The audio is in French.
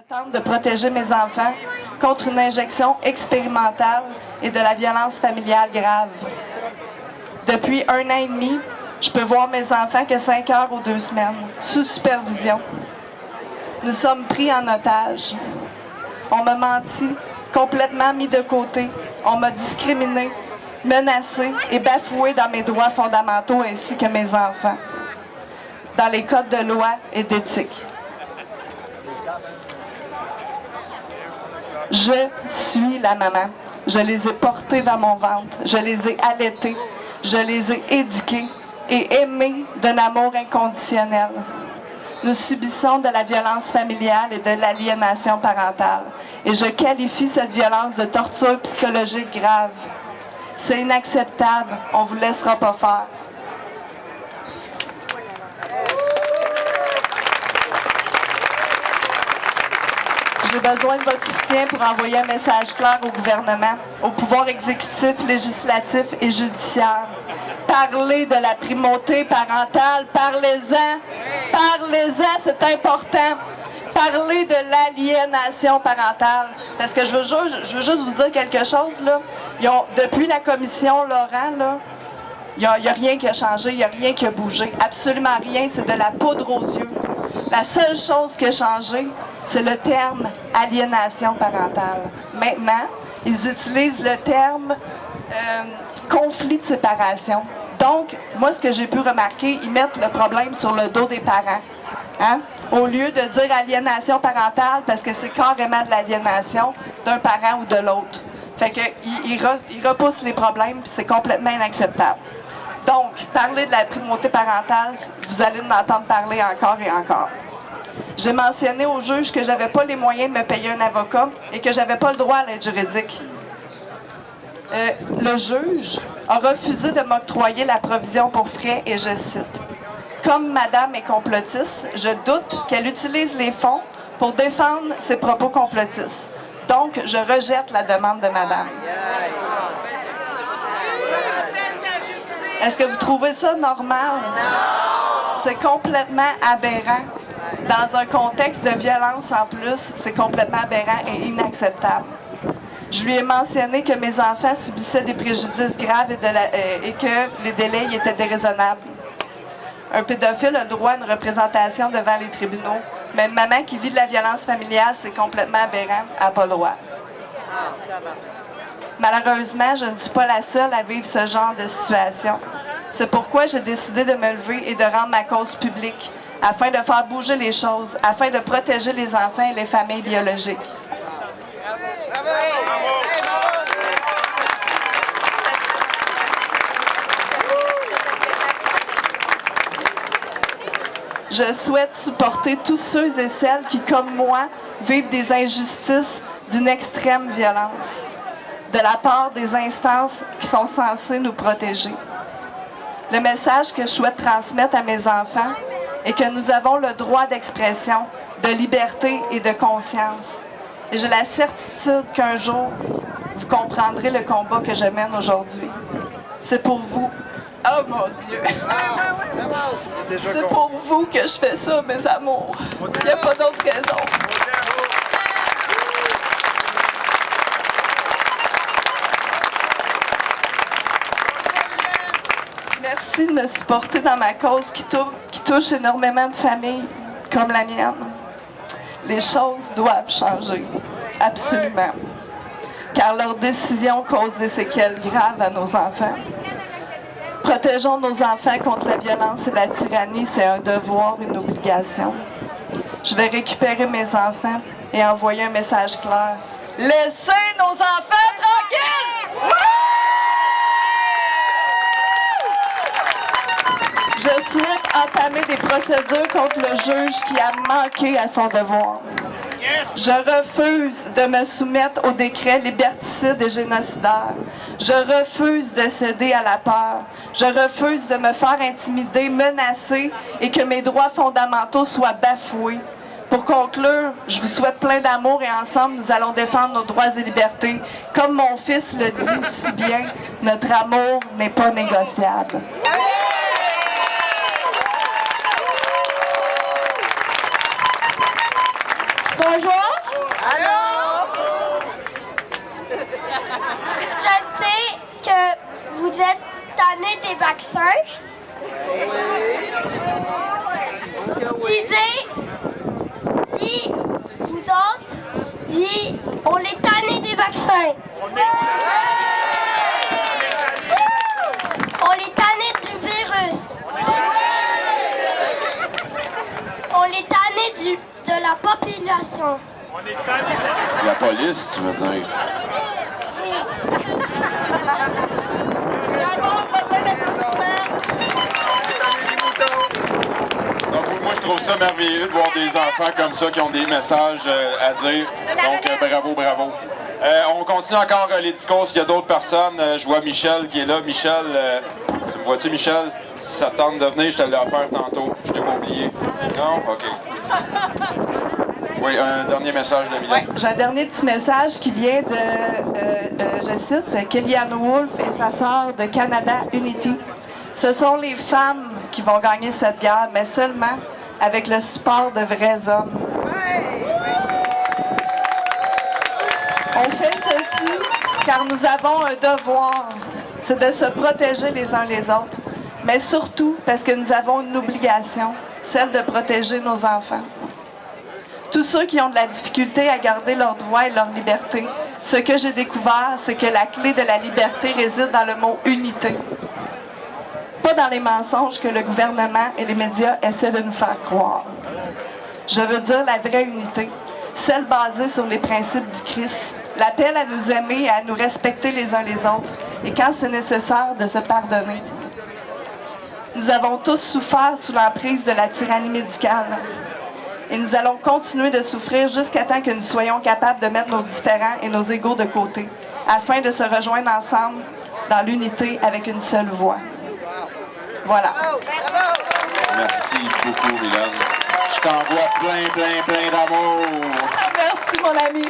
tente de protéger mes enfants contre une injection expérimentale et de la violence familiale grave. Depuis 1 an et demi, je peux voir mes enfants que 5 heures ou 2 semaines, sous supervision. Nous sommes pris en otage. On m'a menti, complètement mis de côté. On m'a discriminé, menacé et bafoué dans mes droits fondamentaux ainsi que mes enfants, dans les codes de loi et d'éthique. Je suis la maman. Je les ai portés dans mon ventre. Je les ai allaités. Je les ai éduqués et aimés d'un amour inconditionnel. Nous subissons de la violence familiale et de l'aliénation parentale. Et je qualifie cette violence de torture psychologique grave. C'est inacceptable. On ne vous laissera pas faire. J'ai besoin de votre soutien pour envoyer un message clair au gouvernement, au pouvoir exécutif, législatif et judiciaire. Parlez de la primauté parentale, parlez-en, parlez-en, c'est important. Parlez de l'aliénation parentale, parce que je veux juste vous dire quelque chose, là. Depuis la commission Laurent, là, il n'y a rien qui a changé, il n'y a rien qui a bougé, absolument rien, c'est de la poudre aux yeux. La seule chose qui a changé, c'est le terme aliénation parentale. Maintenant, ils utilisent le terme conflit de séparation. Donc, moi, ce que j'ai pu remarquer, ils mettent le problème sur le dos des parents. Hein? Au lieu de dire aliénation parentale, parce que c'est carrément de l'aliénation d'un parent ou de l'autre. Fait qu'ils repoussent les problèmes, puis c'est complètement inacceptable. Donc, parler de la primauté parentale, vous allez m'entendre parler encore et encore. J'ai mentionné au juge que je n'avais pas les moyens de me payer un avocat et que je n'avais pas le droit à l'aide juridique. Le juge a refusé de m'octroyer la provision pour frais et je cite « Comme madame est complotiste, je doute qu'elle utilise les fonds pour défendre ses propos complotistes. Donc, je rejette la demande de madame. » Est-ce que vous trouvez ça normal? Non! C'est complètement aberrant. Dans un contexte de violence en plus, c'est complètement aberrant et inacceptable. Je lui ai mentionné que mes enfants subissaient des préjudices graves et que les délais y étaient déraisonnables. Un pédophile a le droit à une représentation devant les tribunaux, mais une maman qui vit de la violence familiale, c'est complètement aberrant, elle n'a pas le droit. Malheureusement, je ne suis pas la seule à vivre ce genre de situation. C'est pourquoi j'ai décidé de me lever et de rendre ma cause publique, afin de faire bouger les choses, afin de protéger les enfants et les familles biologiques. Je souhaite supporter tous ceux et celles qui, comme moi, vivent des injustices d'une extrême violence, de la part des instances qui sont censées nous protéger. Le message que je souhaite transmettre à mes enfants est que nous avons le droit d'expression, de liberté et de conscience. Et j'ai la certitude qu'un jour, vous comprendrez le combat que je mène aujourd'hui. C'est pour vous. Oh mon Dieu! C'est pour vous que je fais ça, mes amours. Il n'y a pas d'autre raison. Merci de me supporter dans ma cause qui touche énormément de familles comme la mienne. Les choses doivent changer, absolument, car leurs décisions causent des séquelles graves à nos enfants. Protégeons nos enfants contre la violence et la tyrannie, c'est un devoir, une obligation. Je vais récupérer mes enfants et envoyer un message clair. Laissez nos enfants tranquilles! Je souhaite entamer des procédures contre le juge qui a manqué à son devoir. Je refuse de me soumettre au décret liberticide et génocidaire. Je refuse de céder à la peur. Je refuse de me faire intimider, menacer et que mes droits fondamentaux soient bafoués. Pour conclure, je vous souhaite plein d'amour et ensemble, nous allons défendre nos droits et libertés. Comme mon fils le dit si bien, notre amour n'est pas négociable. Bonjour. vaccins. Si vous autres, on est tanné des vaccins. On est tanné du virus. On est tanné de la population. La police, tu veux dire? Donc, moi, je trouve ça merveilleux de voir des enfants comme ça qui ont des messages à dire. Donc, bravo, bravo. On continue encore les discours. S'il y a d'autres personnes, je vois Michel qui est là. Michel, tu me vois-tu, Michel? Si ça te tente de venir, je te l'ai offert tantôt. Je t'ai pas oublié. Non? OK. Oui, un dernier message de Mylène. Oui, j'ai un dernier petit message qui vient de, je cite, Kellyanne Wolf et sa sœur de Canada Unity. Ce sont les femmes qui vont gagner cette guerre, mais seulement avec le support de vrais hommes. On fait ceci car nous avons un devoir, c'est de se protéger les uns les autres, mais surtout parce que nous avons une obligation, celle de protéger nos enfants. Tous ceux qui ont de la difficulté à garder leurs droits et leur liberté, ce que j'ai découvert, c'est que la clé de la liberté réside dans le mot « unité ». Pas dans les mensonges que le gouvernement et les médias essaient de nous faire croire. Je veux dire la vraie unité, celle basée sur les principes du Christ, l'appel à nous aimer et à nous respecter les uns les autres, et quand c'est nécessaire, de se pardonner. Nous avons tous souffert sous l'emprise de la tyrannie médicale. Et nous allons continuer de souffrir jusqu'à temps que nous soyons capables de mettre nos différends et nos égos de côté, afin de se rejoindre ensemble dans l'unité avec une seule voix. Voilà. Merci beaucoup, Mylène. Je t'envoie plein d'amour. Merci, mon ami.